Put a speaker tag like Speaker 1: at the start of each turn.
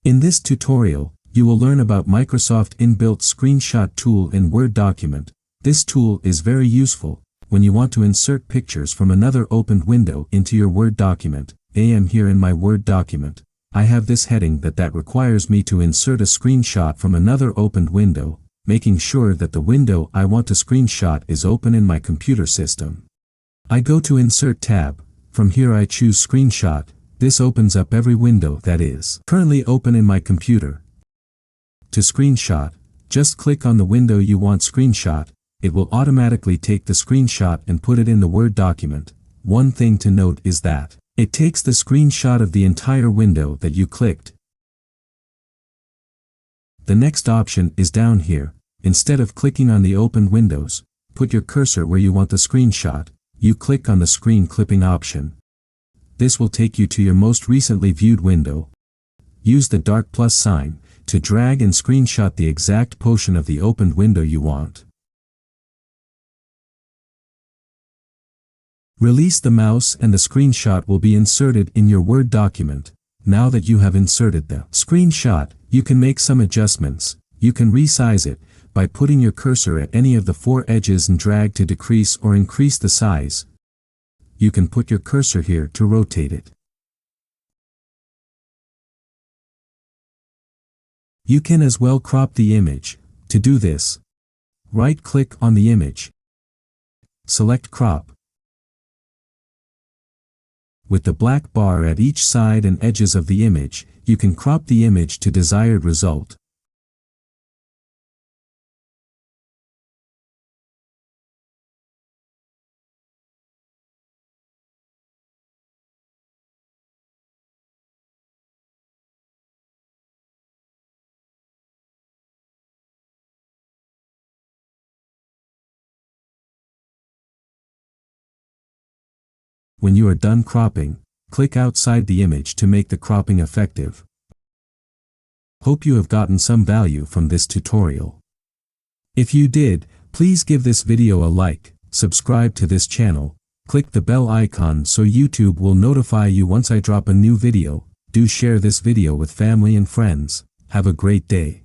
Speaker 1: In this tutorial, you will learn about Microsoft inbuilt screenshot tool in Word document. This tool is very useful when you want to insert pictures from another opened window into your Word document. I am here in my Word document. I have this heading that requires me to insert a screenshot from another opened window, making sure that the window I want to screenshot is open in my computer system. I go to Insert tab. From here I choose Screenshot. This opens up every window that is currently open in my computer. To screenshot, just click on the window you want screenshot. It will automatically take the screenshot and put it in the Word document. One thing to note is that it takes the screenshot of the entire window that you clicked. The next option is down here. Instead of clicking on the opened windows, put your cursor where you want the screenshot. You click on the screen clipping option. This will take you to your most recently viewed window. Use the dark plus sign to drag and screenshot the exact portion of the opened window you want. Release the mouse and the screenshot will be inserted in your Word document. Now that you have inserted the screenshot, you can make some adjustments. You can resize it by putting your cursor at any of the four edges and drag to decrease or increase the size. You can put your cursor here to rotate it. You can as well crop the image. To do this, right-click on the image. Select Crop. With the black bar at each side and edges of the image, you can crop the image to desired result. When you are done cropping, click outside the image to make the cropping effective. Hope you have gotten some value from this tutorial. If you did, please give this video a like, subscribe to this channel, click the bell icon so YouTube will notify you once I drop a new video. Do share this video with family and friends. Have a great day.